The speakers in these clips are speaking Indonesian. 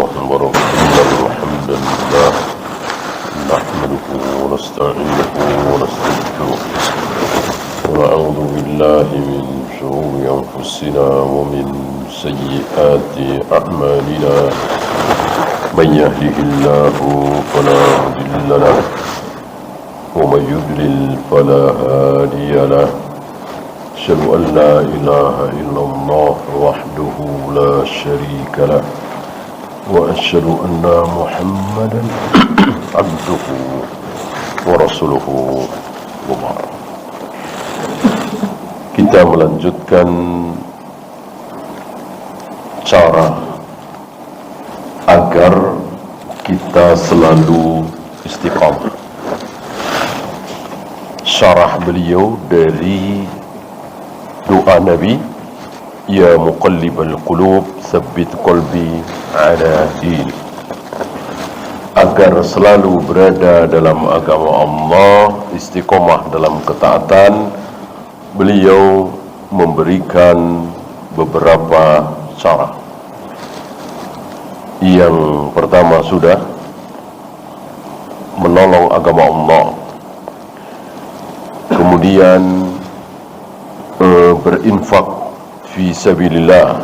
الله وبركاته. الحمد لله نحمده ونستعينه ونستغفره ونعوذ بالله من شرور أنفسنا ومن سيئات أعمالنا. من يهده الله فلا مضل له ومن يضلل فلا هادي له. أشهد أن لا إله إلا الله وحده لا شريك له وأشهد أن محمدا عبده ورسوله. وبعد, kita melanjutkan cara agar kita selalu istiqamah. Syarah beliau dari doa Nabi, ya muqallibal qulub tsabbit qalbi ala din. Agar selalu berada dalam agama Allah, istiqomah dalam ketaatan, beliau memberikan beberapa cara. Yang pertama sudah menolong agama Allah, kemudian berinfak fi sabilillah,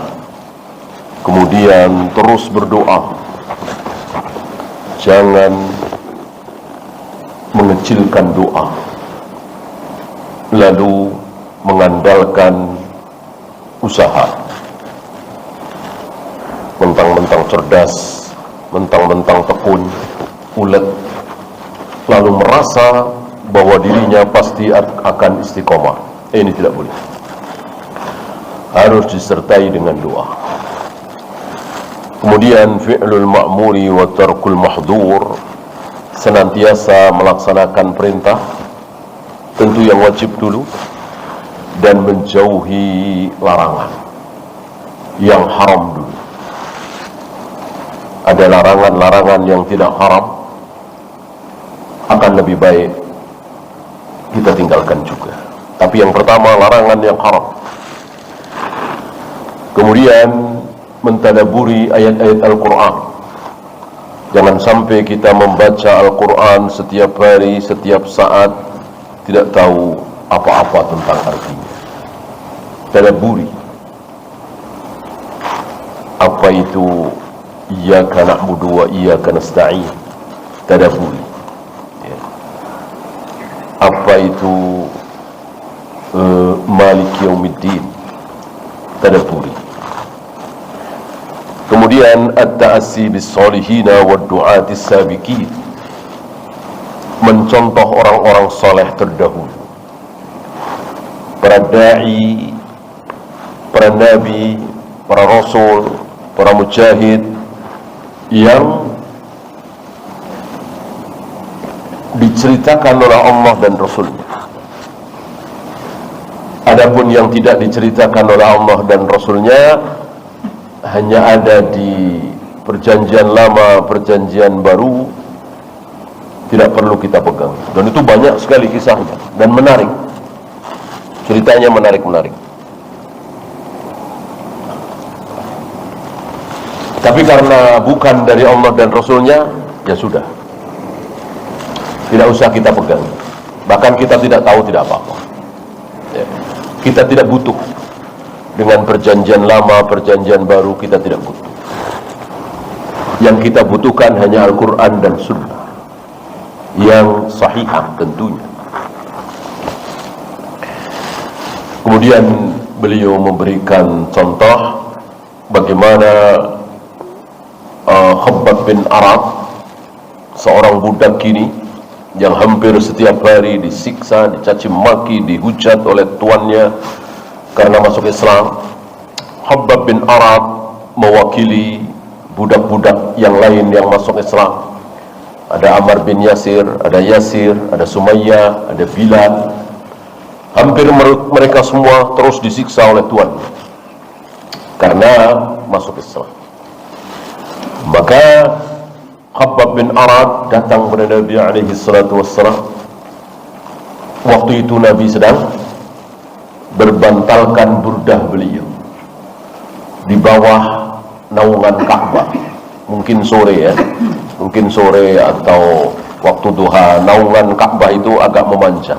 kemudian terus berdoa, jangan mengecilkan doa, lalu mengandalkan usaha. Mentang-mentang cerdas, mentang-mentang tekun, ulet, lalu merasa bahwa dirinya pasti akan istiqomah. Ini tidak boleh. Harus disertai dengan doa. Kemudian fi'lul ma'muri wa tarkul mahdur, senantiasa melaksanakan perintah, tentu yang wajib dulu, dan menjauhi larangan yang haram dulu. Ada larangan-larangan yang tidak haram, akan lebih baik kita tinggalkan juga. Tapi yang pertama, larangan yang haram. Kemudian mentadaburi ayat-ayat Al-Quran. Jangan sampai kita membaca Al-Quran setiap hari, setiap saat, tidak tahu apa-apa tentang artinya. Tadaburi. Apa itu iyyaka na'budu wa iyyaka nasta'in? Tadaburi. Ya. Apa itu Maliki Yaumiddin? Tadaburi. Kemudian at-ta'assi bis-solihina wad-du'ati sabiqin, mencontoh orang-orang saleh terdahulu, para da'i, para nabi, para rasul, para mujahid yang diceritakan oleh Allah dan Rasulnya. Adapun yang tidak diceritakan oleh Allah dan Rasulnya hanya ada di perjanjian lama, perjanjian baru, tidak perlu kita pegang. Dan itu banyak sekali kisahnya dan menarik. Ceritanya menarik-menarik. Tapi karena bukan dari Allah dan Rasulnya, ya sudah, tidak usah kita pegang. Bahkan kita tidak tahu, tidak apa-apa. Ya. Kita tidak butuh dengan perjanjian lama, perjanjian baru, kita tidak butuh. Yang kita butuhkan hanya Al-Quran dan Sunnah yang sahihah tentunya. Kemudian beliau memberikan contoh bagaimana Khabbab bin Arad, seorang budak kini yang hampir setiap hari disiksa, dicaci maki, dihujat oleh tuannya karena masuk Islam. Khabbab bin Arad mewakili budak-budak yang lain yang masuk Islam. Ada Ammar bin Yasir, ada Yasir, ada Sumayyah, ada Bilal. Hampir mereka semua terus disiksa oleh tuan karena masuk Islam. Maka Khabbab bin Arad datang kepada Nabi alaihi salatu wassalam. Waktu itu Nabi sedang berbantalkan burdah beliau di bawah naungan Ka'bah, mungkin sore ya, mungkin sore atau waktu duha, naungan Ka'bah itu agak memanjang.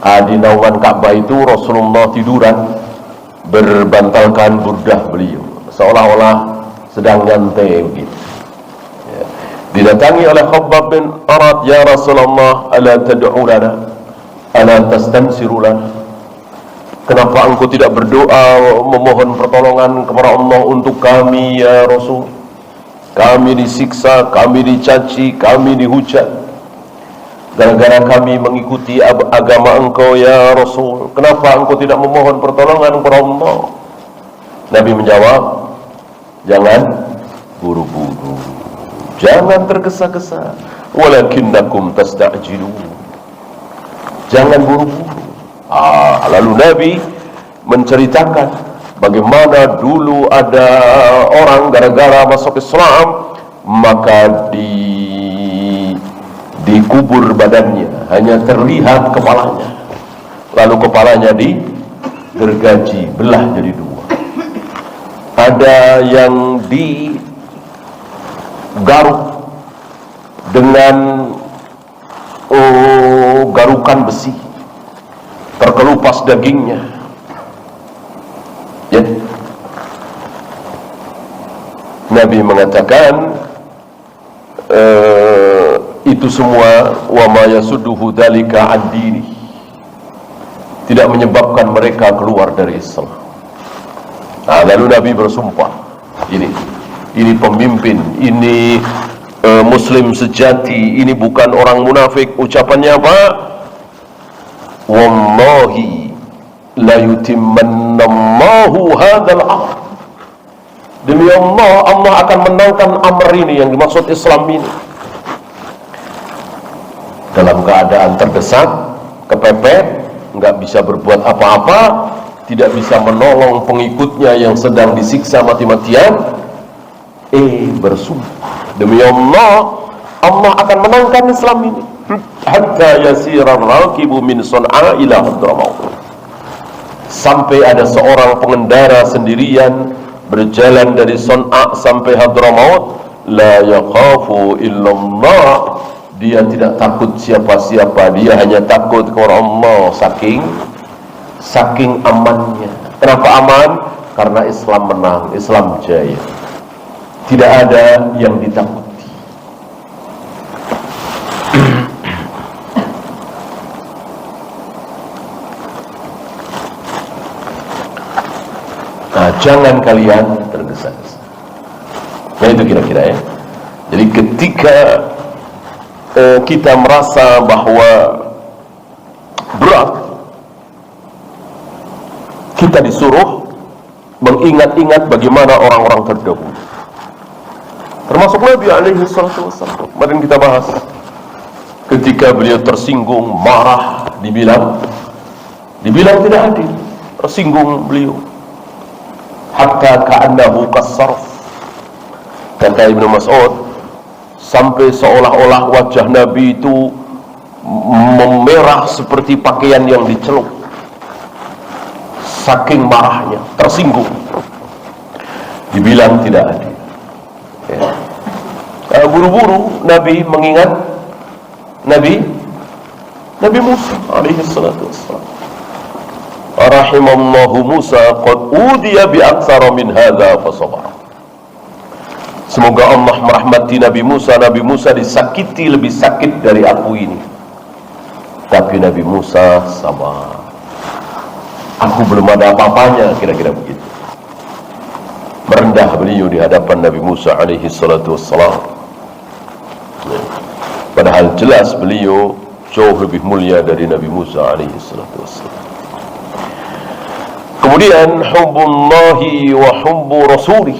Di naungan Ka'bah itu Rasulullah tiduran berbantalkan burdah beliau, seolah-olah sedang nyantai begitu. Ya. Didatangi oleh Khabbab bin Arat, ya Rasulullah, ala tad'u lana, ala tastansiru lana. Kenapa engkau tidak berdoa memohon pertolongan kepada Allah untuk kami ya Rasul? Kami disiksa, kami dicaci, kami dihujat gara-gara kami mengikuti agama engkau ya Rasul. Kenapa engkau tidak memohon pertolongan kepada Allah? Nabi menjawab, jangan buru-buru, jangan tergesa-gesa, walakinnakum tasta'jilun, jangan buru-buru. Lalu Nabi menceritakan bagaimana dulu ada orang gara-gara masuk Islam maka dikubur badannya, hanya terlihat kepalanya, lalu kepalanya digergaji, belah jadi dua. Ada yang digaruk dengan garukan besi, terkelupas dagingnya. Ya. Nabi mengatakan itu semua wa ma yasudduhu dzalika an dini, tidak menyebabkan mereka keluar dari Islam. Lalu Nabi bersumpah, ini pemimpin, ini muslim sejati, ini bukan orang munafik. Ucapannya apa? Wallahi la yutimmanallahu hadzal amr. Demi Allah, Allah akan menangkan amr ini, yang dimaksud Islam ini. Dalam keadaan terdesak, kepepet, nggak bisa berbuat apa-apa, tidak bisa menolong pengikutnya yang sedang disiksa mati-matian, bersumpah, demi Allah, Allah akan menangkan Islam ini. Hatta yasirar rakibu min Son'a ila Hadramaut, sampai ada seorang pengendara sendirian berjalan dari Son'a sampai Hadramaut, la yakhafu illallah, dia tidak takut siapa-siapa, dia hanya takut kepada Allah. Saking amannya. Kenapa aman? Karena Islam menang, Islam jaya, tidak ada yang ditakuti. Jangan kalian tergesa-gesa. Nah itu kira-kira ya. Jadi ketika kita merasa bahwa berat, kita disuruh mengingat-ingat bagaimana orang-orang terdahulu, termasuk Nabi alaihi salatu wassalam. Kemarin kita bahas ketika beliau tersinggung, marah, dibilang tidak adil, tersinggung beliau. Hatta ka'annahu kasarf, kata Ibnu Mas'ud, sampai seolah-olah wajah Nabi itu memerah seperti pakaian yang dicelup, saking marahnya, tersinggung. Dibilang tidak adil. Buru-buru Nabi mengingat Nabi Musa alaihi salatu wassalam. Rahimallahu Musa qad udiya bi aktsara min hadza fasabar. Semoga Allah merahmati Nabi Musa. Nabi Musa disakiti lebih sakit dari aku ini, tapi Nabi Musa sabar. Aku belum ada apa-apanya, kira-kira begitu. Merendah beliau di hadapan Nabi Musa alaihi salatu wassalam. Padahal jelas beliau jauh lebih mulia dari Nabi Musa alaihi salatu wassalam. Kemudian hubbullahi wa hubbu rasulih,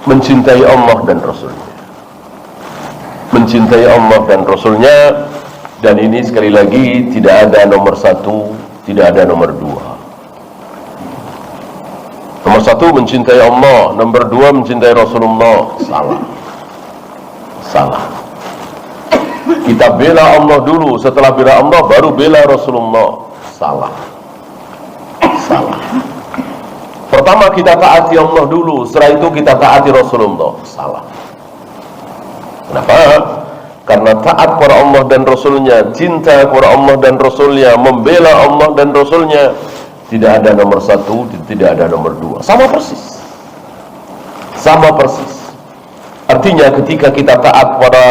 mencintai Allah dan Rasulnya. Mencintai Allah dan Rasulnya. Dan ini sekali lagi tidak ada nomor satu, tidak ada nomor dua. Nomor satu mencintai Allah, nomor dua mencintai Rasulullah. Salah. Kita bela Allah dulu, setelah bela Allah baru bela Rasulullah. Salah. pertama kita taati Allah dulu, setelah itu kita taati Rasulullah. Salah. Kenapa? Karena taat kepada Allah dan Rasulnya, cinta kepada Allah dan Rasulnya, membela Allah dan Rasulnya, tidak ada nomor satu, tidak ada nomor dua. Sama persis. Sama persis. Artinya ketika kita taat kepada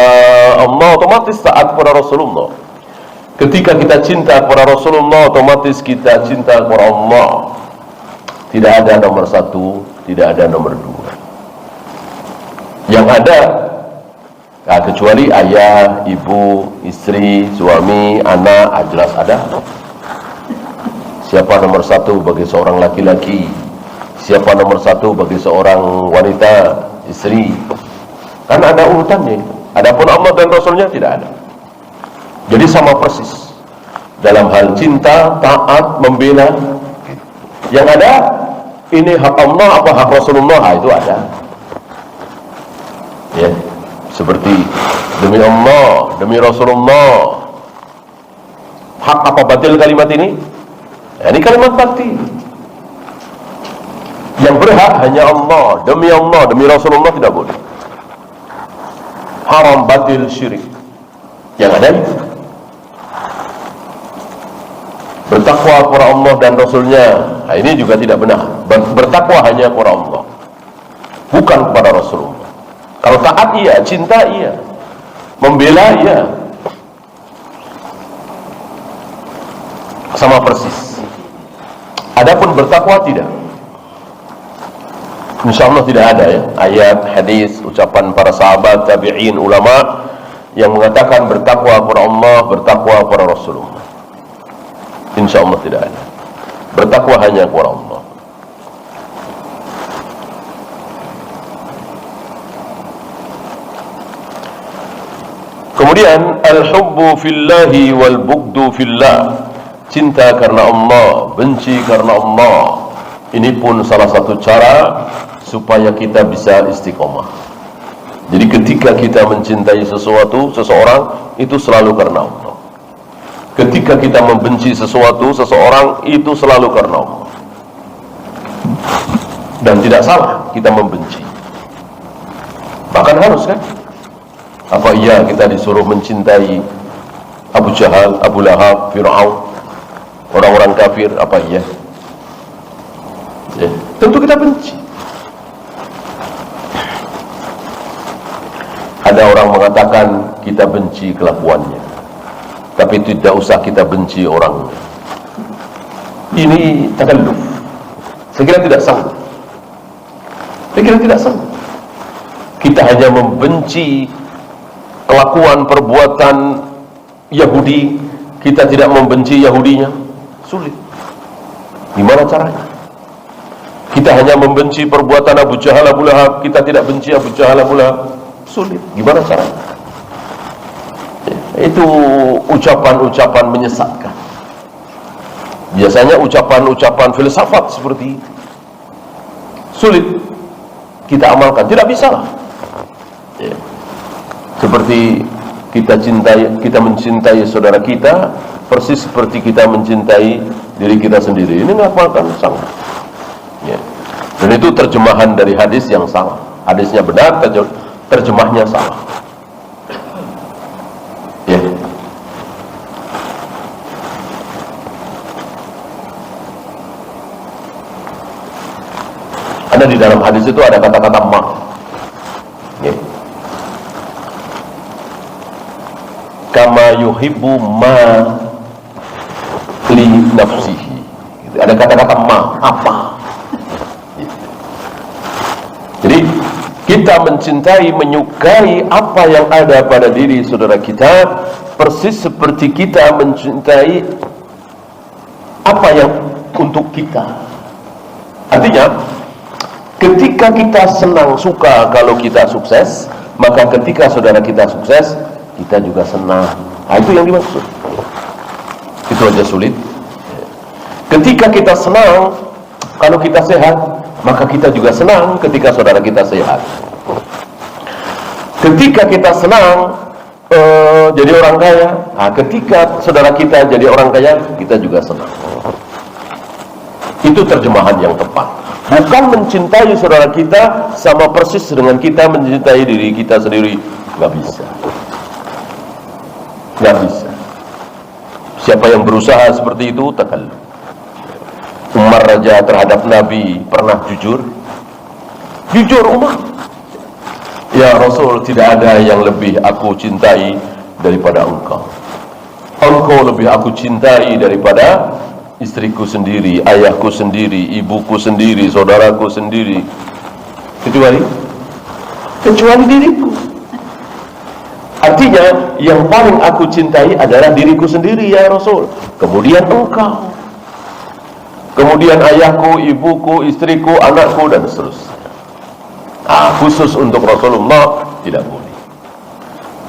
Allah, otomatis taat kepada Rasulullah. Ketika kita cinta kepada Rasulullah, otomatis kita cinta kepada Allah. Tidak ada nomor satu, tidak ada nomor dua. Yang ada, nah, kecuali ayah, ibu, istri, suami, anak, jelas ada. Siapa nomor satu bagi seorang laki-laki? Siapa nomor satu bagi seorang wanita, istri? Karena ada urutannya. Adapun Allah dan Rasulnya tidak ada. Jadi sama persis. Dalam hal cinta, taat, membela. Yang ada, ini hak Allah apa hak Rasulullah? Nah, itu ada. Ya, seperti demi Allah, demi Rasulullah. Hak apa batil kalimat ini? Nah, ini kalimat batil. Yang berhak hanya Allah, demi Rasulullah tidak boleh. Haram, batil, syirik. Yang ada itu. Bertakwa kepada Allah dan Rasulnya, nah, ini juga tidak benar. Bertakwa hanya kepada Allah, bukan kepada Rasulullah. Kalau taat iya, cinta iya, membela iya, sama persis. Adapun bertakwa tidak. Insya Allah tidak ada ya ayat, hadis, ucapan para sahabat, tabi'in, ulama yang mengatakan bertakwa kepada Allah, bertakwa kepada Rasulullah. Insya Allah tidak ada. Bertakwa hanya kepada Allah. Kemudian al-hubbu fillahi wal bughdu fillah. Cinta karena Allah, benci karena Allah. Ini pun salah satu cara supaya kita bisa istiqomah. Jadi ketika kita mencintai sesuatu, seseorang, itu selalu karena Allah. Ketika kita membenci sesuatu, seseorang, itu selalu karena Allah. Dan tidak salah kita membenci. Bahkan harus kan? Apa iya kita disuruh mencintai Abu Jahal, Abu Lahab, Fir'aun, orang-orang kafir? Apa iya? Ya, tentu kita benci. Ada orang mengatakan kita benci kelakuannya, tapi tidak usah kita benci orangnya. Ini takalluf. Saya kira tidak sanggup. Saya kira tidak sanggup. Kita hanya membenci kelakuan, perbuatan Yahudi, kita tidak membenci Yahudinya. Sulit. Gimana caranya? Kita hanya membenci perbuatan Abu Jahal, Abu Lahab, kita tidak benci Abu Jahal, Abu Lahab. Sulit. Gimana caranya? Itu ucapan-ucapan menyesatkan. Biasanya ucapan-ucapan filsafat seperti itu. Sulit kita amalkan, tidak bisa lah. Ya. Seperti kita mencintai saudara kita, persis seperti kita mencintai diri kita sendiri. Ini ngamalkan sangat. Ya. Dan itu terjemahan dari hadis yang salah. Hadisnya benar, terjemahnya salah. Ya. Ada di dalam hadis itu ada kata-kata ma. Ya. Kama yuhibbu ma li nafsihi. Ada kata-kata ma, apa? Jadi kita mencintai, menyukai apa yang ada pada diri saudara kita, persis seperti kita mencintai apa yang untuk kita. Artinya, ketika kita senang, suka kalau kita sukses, maka ketika saudara kita sukses, kita juga senang. Nah, itu yang dimaksud. Itu aja sulit. Ketika kita senang kalau kita sehat, maka kita juga senang ketika saudara kita sehat. Ketika kita senang jadi orang kaya, nah, ketika saudara kita jadi orang kaya, kita juga senang. Itu terjemahan yang tepat. Bukan mencintai saudara kita sama persis dengan kita mencintai diri kita sendiri. Nggak bisa. Nggak bisa. Siapa yang berusaha seperti itu, takalluf. Umar Raja terhadap Nabi pernah jujur. Jujur Umar. Ya Rasul, tidak ada yang lebih aku cintai daripada engkau. Engkau lebih aku cintai daripada istriku sendiri, ayahku sendiri, ibuku sendiri, saudaraku sendiri, kecuali diriku. Artinya yang paling aku cintai adalah diriku sendiri ya Rasul, kemudian engkau, kemudian ayahku, ibuku, istriku, anakku, dan seterusnya. Khusus untuk Rasulullah tidak boleh.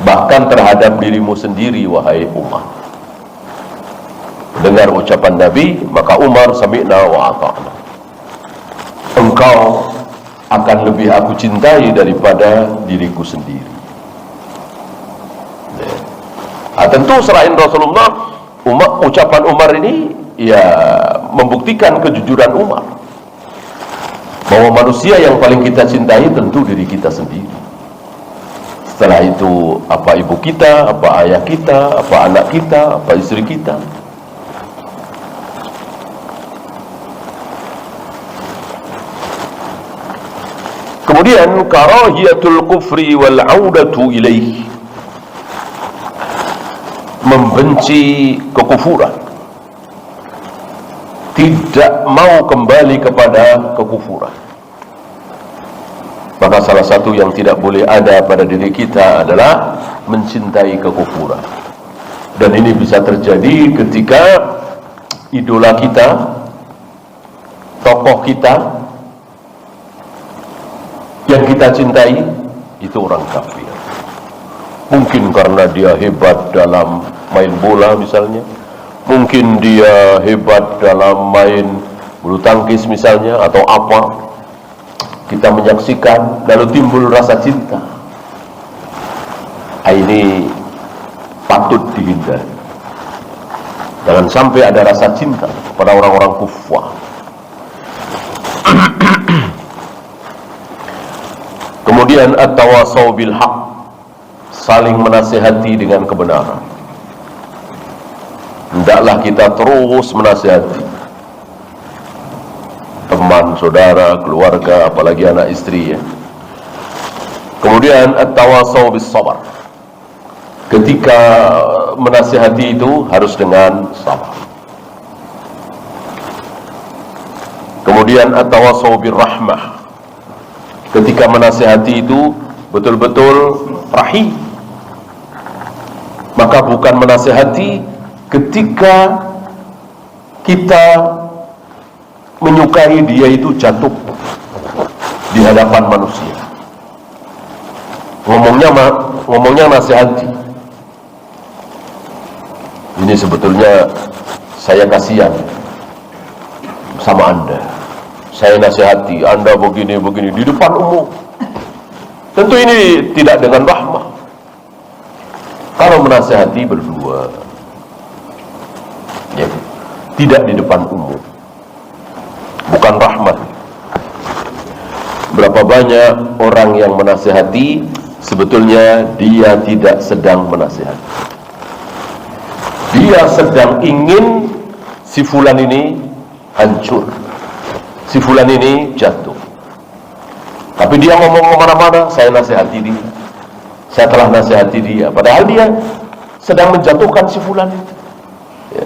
Bahkan terhadap dirimu sendiri wahai Umar. Dengar ucapan Nabi, maka Umar, sami'na wa ata'na. Engkau akan lebih aku cintai daripada diriku sendiri. Tentu selain Rasulullah, ucapan Umar ini ya membuktikan kejujuran Umar bahwa manusia yang paling kita cintai tentu diri kita sendiri. Setelah itu apa ibu kita, apa ayah kita, apa anak kita, apa istri kita. Kemudian karahiyatul kufri wal 'audatu ilaih, membenci kekufuran, tidak mau kembali kepada kekufuran. Maka salah satu yang tidak boleh ada pada diri kita adalah mencintai kekufuran. Dan ini bisa terjadi ketika idola kita, tokoh kita yang kita cintai itu orang kafir. Mungkin karena dia hebat dalam main bola misalnya, mungkin dia hebat dalam main bulu tangkis misalnya, atau apa. Kita menyaksikan lalu timbul rasa cinta. Ini patut dihindari. Jangan sampai ada rasa cinta kepada orang-orang kufar. Kemudian at-tawasau bil haq, saling menasihati dengan kebenaran. Hendaklah kita terus menasihati teman, saudara, keluarga, apalagi anak istri ya. Kemudian at-tawasau bis sabar, ketika menasihati itu harus dengan sabar. Kemudian at-tawasau bir rahmah, ketika menasihati itu betul-betul rahim. Maka bukan menasihati ketika kita menyukai dia itu jatuh di hadapan manusia. Ngomongnya nasihati. Ini sebetulnya saya kasihan sama Anda. Saya nasihati Anda begini-begini di depan umum. Tentu ini tidak dengan rahmah. Kalau menasihati berdua, ya, tidak di depan umum, bukan rahmat. Berapa banyak orang yang menasihati, sebetulnya dia tidak sedang menasihati. Dia sedang ingin si fulan ini hancur, si fulan ini jatuh. Tapi dia ngomong kemana-mana, saya nasihati dia, saya telah nasihati dia, padahal dia sedang menjatuhkan si fulan itu ya.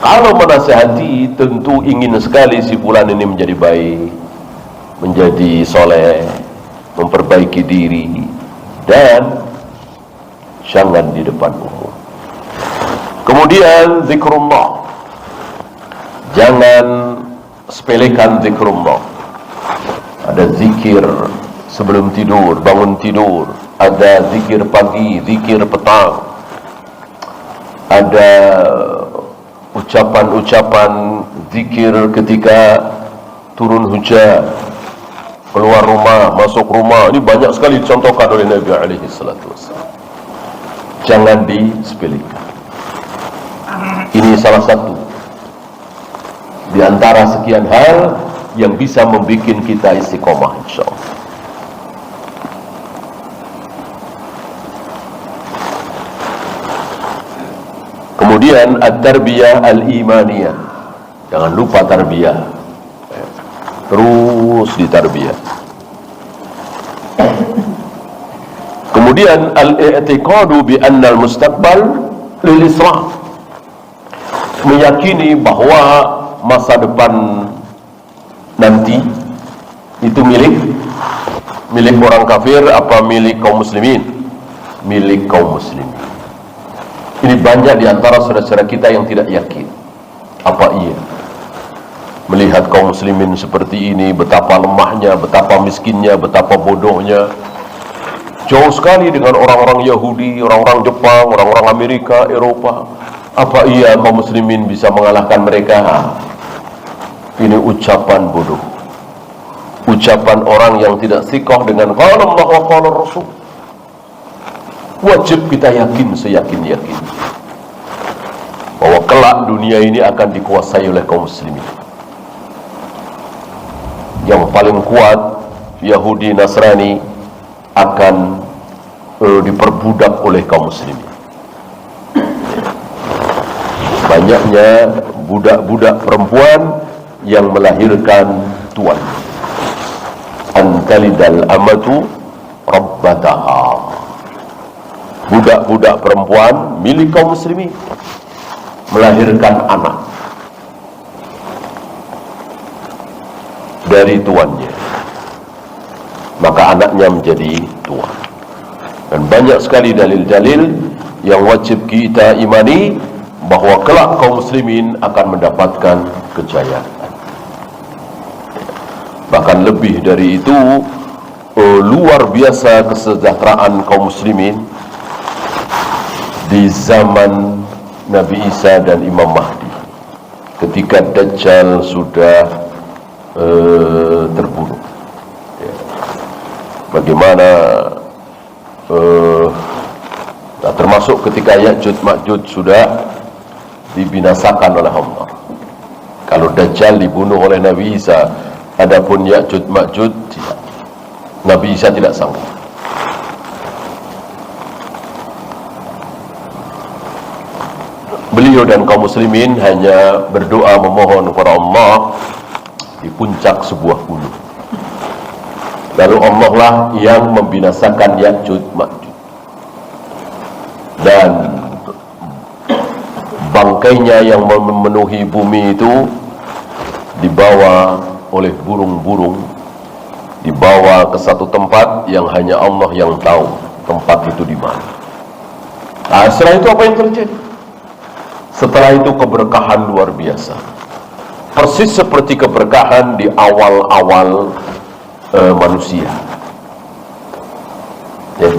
Kalau menasihati tentu ingin sekali si fulan ini menjadi baik, menjadi soleh, memperbaiki diri, dan jangan di depan umum. Kemudian zikrullah, jangan sepelekan zikrullah. Ada zikir sebelum tidur, bangun tidur. Ada zikir pagi, zikir petang. Ada ucapan-ucapan zikir ketika turun hujan, keluar rumah, masuk rumah. Ini banyak sekali dicontohkan oleh Nabi alaihi salatu wassalam. Jangan disepelekan. Ini salah satu di antara sekian hal yang bisa membuat kita istiqomah, insyaallah. Kemudian at-tarbiyah al-imaniyah. Jangan lupa tarbiyah. Terus ditarbiyah. Kemudian al-i'tiqadu bi anna al-mustaqbal lil Islam. Meyakini bahwa masa depan nanti itu milik orang kafir apa milik kaum muslimin? Milik kaum muslimin. Ini banyak di antara saudara-saudara kita yang tidak yakin. Apa iya? Melihat kaum muslimin seperti ini, betapa lemahnya, betapa miskinnya, betapa bodohnya. Jauh sekali dengan orang-orang Yahudi, orang-orang Jepang, orang-orang Amerika, Eropa. Apa iya kaum muslimin bisa mengalahkan mereka? Ini ucapan bodoh. Ucapan orang yang tidak siqah dengan qala Allah wa qala Rasul. Wajib kita yakin seyakin-yakin bahwa kelak dunia ini akan dikuasai oleh kaum muslimin. Yang paling kuat, Yahudi Nasrani, akan diperbudak oleh kaum muslimin. Banyaknya budak-budak perempuan yang melahirkan tuan. Antalidal amatu rabbataha. Budak-budak perempuan milik kaum muslimin melahirkan anak dari tuannya, maka anaknya menjadi tuan. Dan banyak sekali dalil-dalil yang wajib kita imani bahwa kelak kaum muslimin akan mendapatkan kejayaan. Bahkan lebih dari itu, luar biasa kesejahteraan kaum muslimin di zaman Nabi Isa dan Imam Mahdi, ketika Dajjal sudah terbunuh. Bagaimana termasuk ketika Ya'juj Ma'juj sudah dibinasakan oleh Allah. Kalau Dajjal dibunuh oleh Nabi Isa, adapun Ya'juj Ma'juj tidak. Nabi Isa tidak sanggup. Beliau dan kaum muslimin hanya berdoa memohon kepada Allah di puncak sebuah gunung. Lalu Allah lah yang membinasakan Ya'juj Ma'juj. Dan bangkainya yang memenuhi bumi itu dibawa oleh burung-burung, dibawa ke satu tempat yang hanya Allah yang tahu tempat itu di mana. Nah, setelah itu apa yang terjadi? Setelah itu keberkahan luar biasa, persis seperti keberkahan di awal-awal manusia. Ya.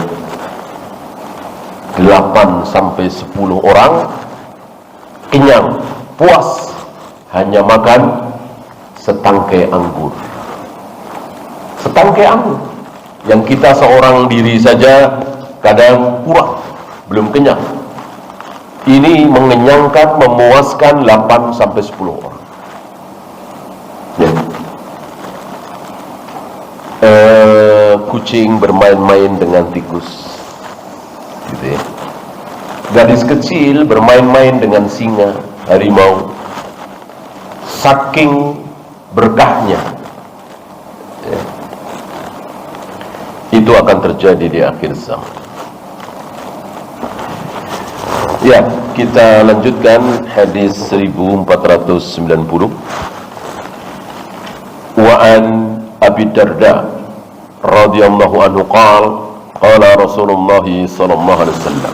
8 sampai 10 orang kenyang, puas, hanya makan setangkai anggur. Setangkai anggur yang kita seorang diri saja kadang kurang, belum kenyang. Ini mengenyangkan, memuaskan 8 sampai 10 orang. Ya. Kucing bermain-main dengan tikus, gitu ya. Gadis kecil bermain-main dengan singa, harimau. Saking berkahnya, ya. Itu akan terjadi di akhir zaman. Ya, kita lanjutkan hadis 1490. Wa an Abi Darda radhiyallahu anhu qala Rasulullah sallallahu alaihi wasallam.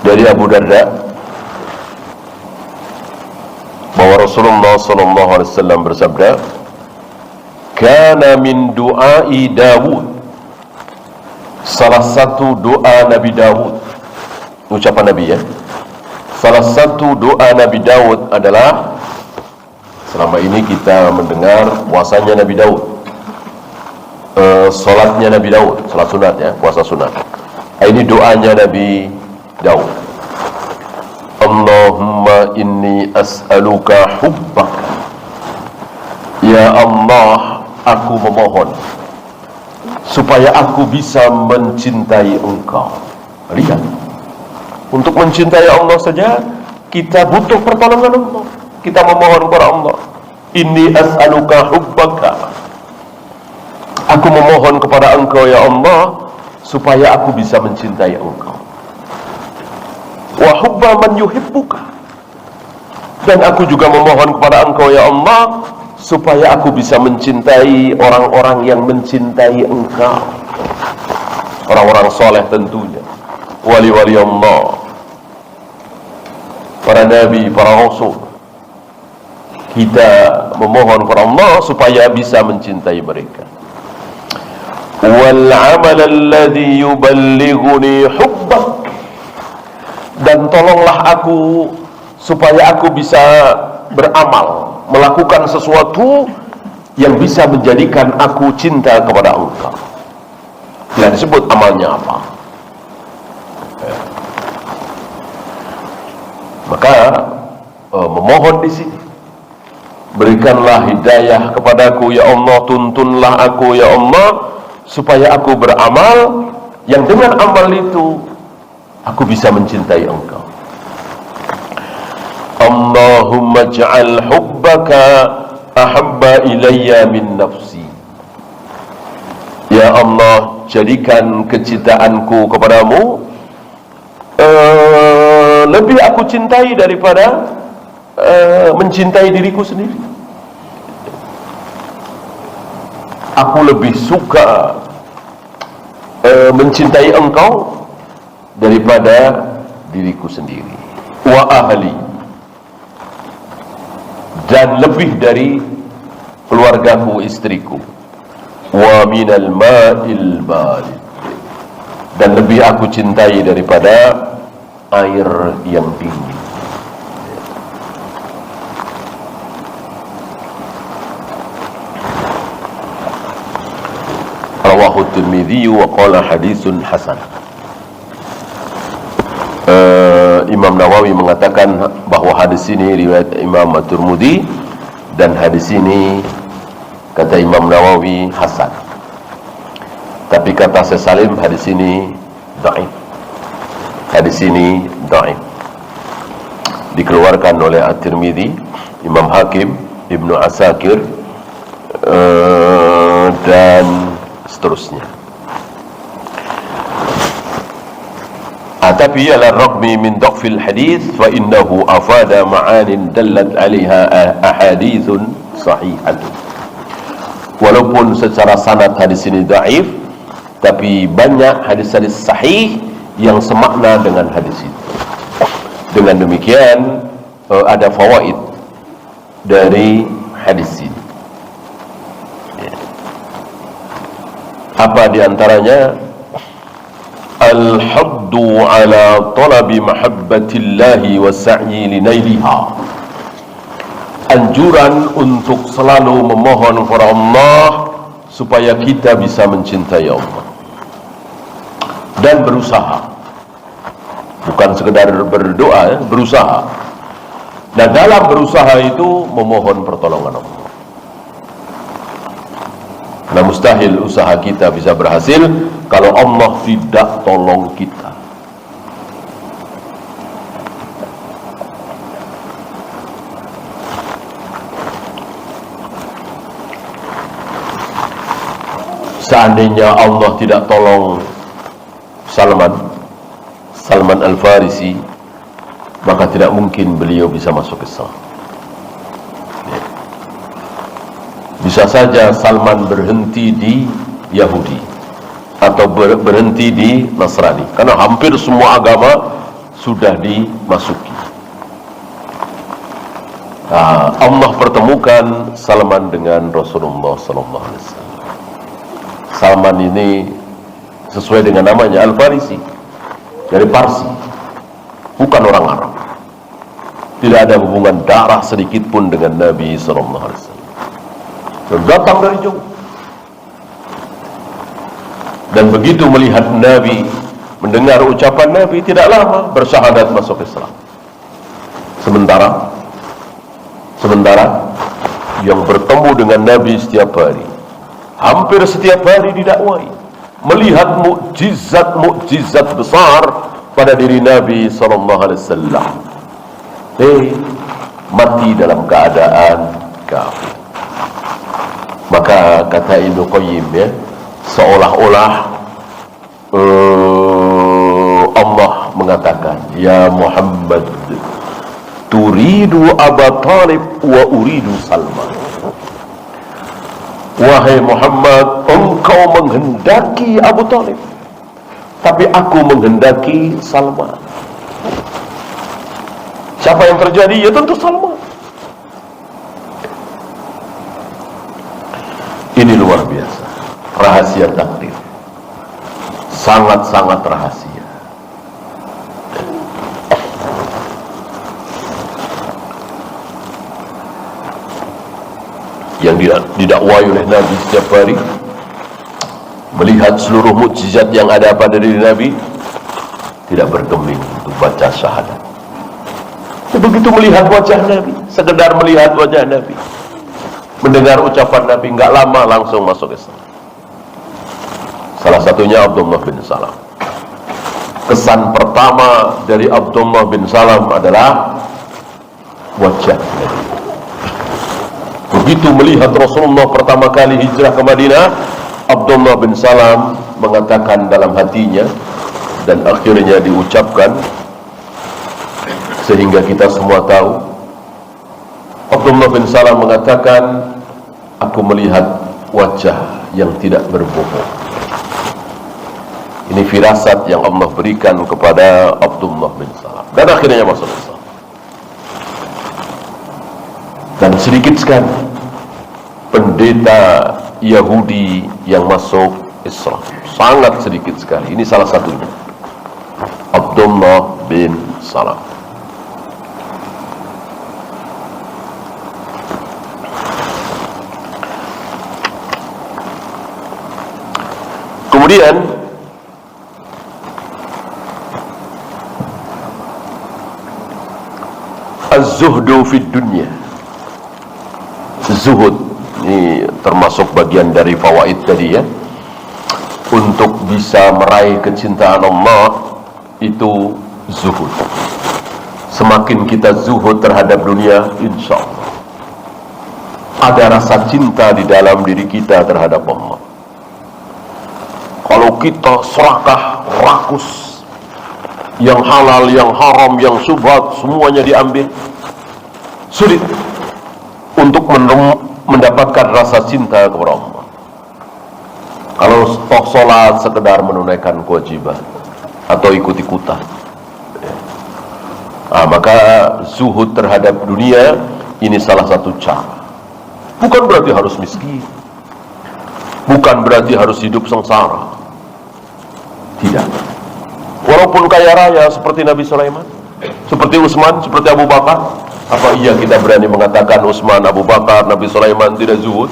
Dari Abu Darda bahwa Rasulullah sallallahu alaihi wasallam bersabda, "Kana min du'ai Dawud." Salah satu doa Nabi Daud, ucapan Nabi ya. Salah satu doa Nabi Daud adalah, selama ini kita mendengar puasanya Nabi Daud, salatnya Nabi Daud, salat sunat ya, puasa sunat. Ini doanya Nabi Daud. Allahumma inni as'aluka hubbaka Ya Allah, aku memohon supaya aku bisa mencintai Engkau. Lihat, untuk mencintai Allah saja kita butuh pertolongan Allah. Kita memohon kepada Allah, inni as'aluka hubbaka, aku memohon kepada Engkau ya Allah supaya aku bisa mencintai Engkau. Wa hubba man yuhibbuka, dan aku juga memohon kepada Engkau ya Allah supaya aku bisa mencintai orang-orang yang mencintai Engkau, orang-orang soleh tentunya, wali-wali Allah, para nabi, para rasul. Kita memohon kepada Allah supaya bisa mencintai mereka. Wal amal alladhi yuballighuni hubbak, dan tolonglah aku supaya aku bisa beramal, melakukan sesuatu yang bisa menjadikan aku cinta kepada Engkau. Dan disebut amalnya apa? Maka memohon di sini, berikanlah hidayah kepadaku ya Allah, tuntunlah aku ya Allah supaya aku beramal yang dengan amal itu aku bisa mencintai Engkau. Allahumma ja'al hubbaka ahabba ilayya min nafsi. Ya Allah, jadikan kecintaanku kepadamu lebih aku cintai daripada mencintai diriku sendiri. Aku lebih suka mencintai Engkau daripada diriku sendiri. Wa ahli, dan lebih dari keluargaku, istriku. Wa minal ma'il barid, dan lebih aku cintai daripada air yang dingin. Rawahu Tirmidzi wa qala haditsun hasan. Imam Nawawi mengatakan bahwa hadis ini riwayat Imam At-Tirmidzi, dan hadis ini kata Imam Nawawi hasan. Tapi kata Syekh Salim, hadis ini dhaif. Hadis ini dhaif. Dikeluarkan oleh At-Tirmidzi, Imam Hakim, Ibnu Asakir, dan seterusnya. Tapi ala ragmi min dhafil hadis fa innahu afada ma'anin dallat 'alaiha ahaditsun sahihatun. Walaupun secara sanad hadis ini dhaif, tapi banyak hadis-hadis sahih yang semakna dengan hadis itu. Dengan demikian ada fawaid dari hadis ini. Apa diantaranya? Al-haddu ala talabi mahabbatillahi wa sa'yi linailiha, anjuran untuk selalu memohon kepada Allah supaya kita bisa mencintai Allah dan berusaha, bukan sekedar berdoa, berusaha. Dan dalam berusaha itu memohon pertolongan Allah. Nah, mustahil usaha kita bisa berhasil kalau Allah tidak tolong kita. Seandainya Allah tidak tolong Salman Al-Farisi, maka tidak mungkin beliau bisa masuk Islam. Bisa saja Salman berhenti di Yahudi atau berhenti di Nasrani, karena hampir semua agama sudah dimasuki. Allah pertemukan Salman dengan Rasulullah SAW. Salman ini sesuai dengan namanya, Al-Farisi, dari Parsi, bukan orang Arab. Tidak ada hubungan darah sedikit pun dengan Nabi SAW. Datang dari jauh, dan begitu melihat Nabi, mendengar ucapan Nabi, tidak lama bersyahadat masuk Islam. Sementara yang bertemu dengan Nabi setiap hari, hampir setiap hari didakwai, melihat mukjizat besar pada diri Nabi SAW, mati dalam keadaan kafir. Maka kata Ibnu Qayyim, ya, seolah-olah Allah mengatakan, ya Muhammad, turidu Aba Talib wa uridu Salman. Wahai Muhammad, engkau menghendaki Abu Talib, tapi aku menghendaki Salman. Siapa yang terjadi? Ya tentu Salman. Ini luar biasa, rahasia takdir, sangat-sangat rahasia. Yang didakwai oleh Nabi setiap hari, melihat seluruh mukjizat yang ada pada diri Nabi, tidak bergeming untuk baca syahadat. Begitu melihat wajah Nabi, sekedar melihat wajah Nabi, mendengar ucapan Nabi, nggak lama langsung masuk Islam. Salah satunya Abdullah bin Salam. Kesan pertama dari Abdullah bin Salam adalah wajah Nabi. Begitu melihat Rasulullah pertama kali hijrah ke Madinah, Abdullah bin Salam mengatakan dalam hatinya, dan akhirnya diucapkan sehingga kita semua tahu. Abdullah bin Salam mengatakan, aku melihat wajah yang tidak berbohong. Ini firasat yang Allah berikan kepada Abdullah bin Salam, dan akhirnya masuk Islam. Dan sedikit sekali pendeta Yahudi yang masuk Islam, sangat sedikit sekali. Ini salah satunya, Abdullah bin Salam. Kemudian az-zuhdu fid dunya, zuhud ini termasuk bagian dari fawaid tadi, ya. Untuk bisa meraih kecintaan Allah itu zuhud. Semakin kita zuhud terhadap dunia, insya Allah ada rasa cinta di dalam diri kita terhadap Allah. Kalau kita serakah, rakus, yang halal, yang haram, yang syubhat, semuanya diambil, sulit untuk mendapatkan rasa cinta kepada Allah. Kalau toh sholat sekedar menunaikan kewajiban atau ikut-ikutan, maka zuhud terhadap dunia ini salah satu cara. Bukan berarti harus miskin, bukan berarti harus hidup sengsara, tidak. Walaupun kaya raya seperti Nabi Sulaiman, seperti Utsman, seperti Abu Bakar, apa iya kita berani mengatakan Utsman, Abu Bakar, Nabi Sulaiman tidak zuhud?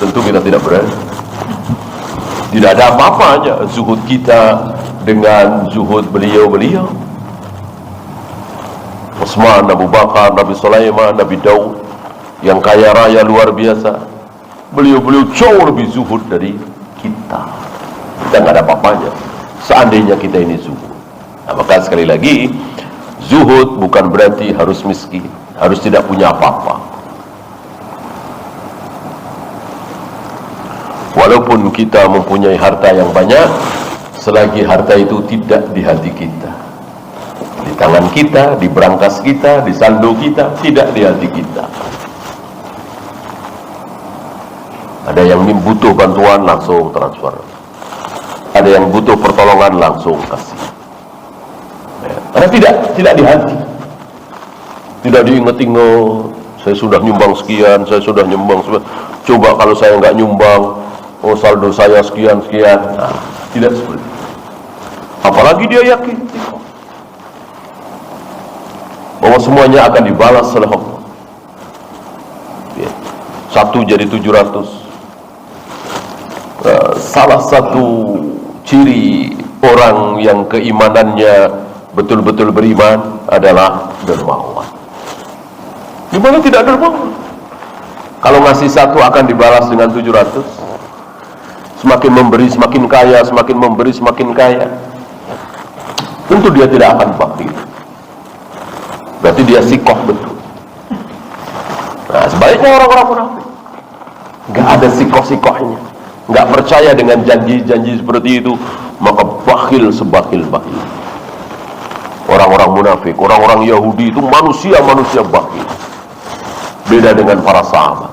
Tentu kita tidak berani. Tidak ada apa-apanya zuhud kita dengan zuhud beliau-beliau. Utsman, Abu Bakar, Nabi Sulaiman, Nabi Daud, yang kaya raya luar biasa, beliau-beliau jauh lebih zuhud dari kita. Kita nggak ada apa-apanya seandainya kita ini zuhud. Nah, maka sekali lagi, zuhud bukan berarti harus miskin, harus tidak punya apa-apa. Walaupun kita mempunyai harta yang banyak, selagi harta itu tidak di hati kita, di tangan kita, di brankas kita, di saldo kita, tidak di hati kita. Ada yang butuh bantuan, langsung transfer. Ada yang butuh pertolongan, langsung kasih. Karena tidak di hati, tidak diingat-ingat. Saya sudah nyumbang sekian, saya sudah nyumbang sekian. Coba kalau saya nggak nyumbang, oh saldo saya sekian. Nah, tidak seperti itu. Apalagi dia yakin bahwa semuanya akan dibalas oleh Allah. Satu jadi 700. Salah satu ciri orang yang keimanannya betul-betul beriman adalah dermawan. Di mana tidak dermawan? Kalau ngasih satu akan dibalas dengan 700. Semakin memberi semakin kaya, semakin memberi semakin kaya. Tentu dia tidak akan bakhil. Berarti dia sikoh betul. Nah, sebaliknya orang-orang munafik nggak ada sikoh-sikohnya, nggak percaya dengan janji-janji seperti itu, maka bakhil sebakhil-bakhil. Orang-orang munafik, orang-orang Yahudi itu manusia-manusia bakhil. Beda dengan para sahabat.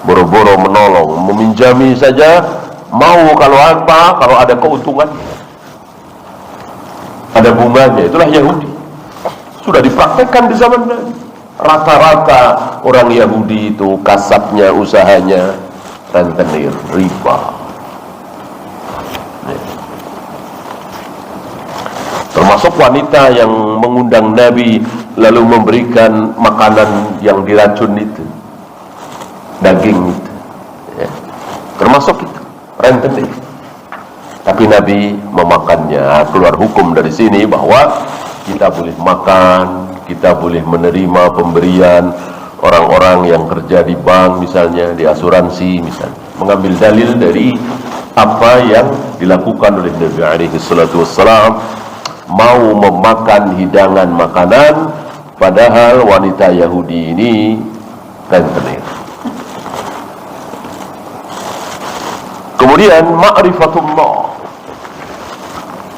Boro-boro menolong, meminjami saja mau kalau apa, kalau ada keuntungan, ada bunganya. Itulah Yahudi. Sudah dipraktekkan di zaman Nabi. Rata-rata orang Yahudi itu kasabnya, usahanya rentenir, riba. Termasuk wanita yang mengundang Nabi lalu memberikan makanan yang diracun itu, daging itu, ya. Termasuk itu rentenir. Tapi Nabi memakannya. Keluar hukum dari sini bahwa kita boleh makan, kita boleh menerima pemberian orang-orang yang kerja di bank misalnya, di asuransi misalnya, mengambil dalil dari apa yang dilakukan oleh Nabi alaihi salatu wassalam, mau memakan hidangan makanan padahal wanita Yahudi ini rentenir. Kemudian ma'rifatullah,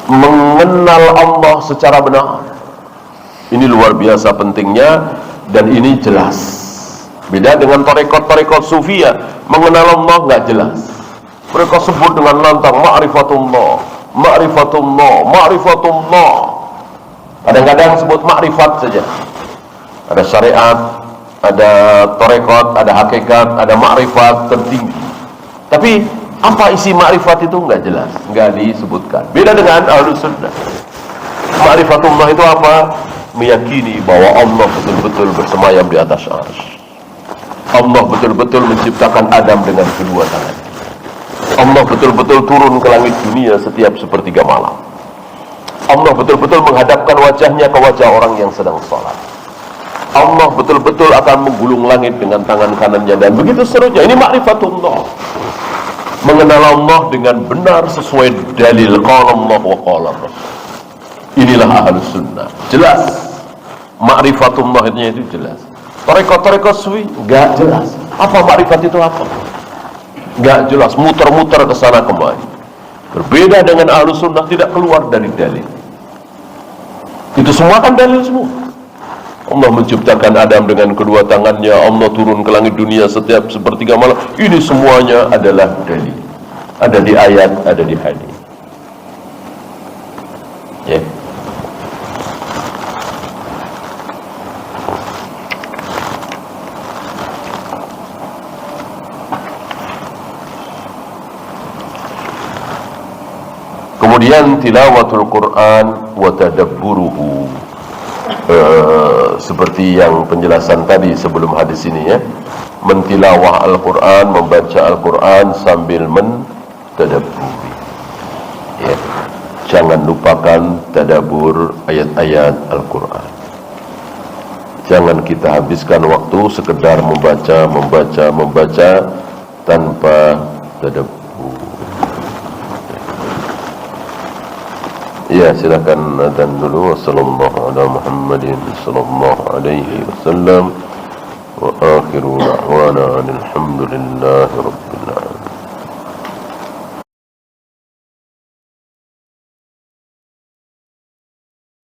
mengenal Allah secara benar. Ini luar biasa pentingnya, dan ini jelas. Beda dengan tarekat-tarekat sufia, mengenal Allah nggak jelas. Mereka sebut dengan lantang ma'rifatullah, ma'rifatullah, ma'rifatullah. Kadang-kadang sebut ma'rifat saja. Ada syariat, ada tarekat, ada hakikat, ada ma'rifat tertinggi. Tapi apa isi ma'rifat itu nggak jelas, nggak disebutkan. Beda dengan Ahlus Sunnah. Ma'rifatullah itu apa? Meyakini bahwa Allah betul-betul bersemayam di atas arsy. Allah betul-betul menciptakan Adam dengan kedua tangan. Allah betul-betul turun ke langit dunia setiap sepertiga malam. Allah betul-betul menghadapkan wajahnya ke wajah orang yang sedang sholat. Allah betul-betul akan menggulung langit dengan tangan kanannya, dan begitu seterusnya. Ini ma'rifatullah. Mengenal Allah dengan benar sesuai dalil qala Allah wa qala Rasul. Inilah Ahlus Sunnah. Jelas. Ma'rifatullah itu jelas. Tarekat-tarekat sufi enggak jelas. Apa ma'rifat itu apa? Enggak jelas, muter-muter ke sana kemari. Berbeda dengan Ahlus Sunnah, tidak keluar dari dalil. Itu semua kan dalil semua. Allah menciptakan Adam dengan kedua tangannya, Allah turun ke langit dunia setiap sepertiga malam. Ini semuanya adalah dalil. Ada di ayat, ada di hadis. Ya. Kemudian tilawatul Quran wa tadabburuhu, seperti yang penjelasan tadi sebelum hadis ini, ya. Mentilawah Al-Quran, membaca Al-Quran sambil mentadabburi, ya. Jangan lupakan tadabbur ayat-ayat Al-Quran. Jangan kita habiskan waktu sekedar membaca tanpa tadabbur. Ya, silakan adzan dulu. Wassallallahu ala Muhammadin sallallahu alaihi wasallam wa akhiru da'wana alhamdulillahi rabbil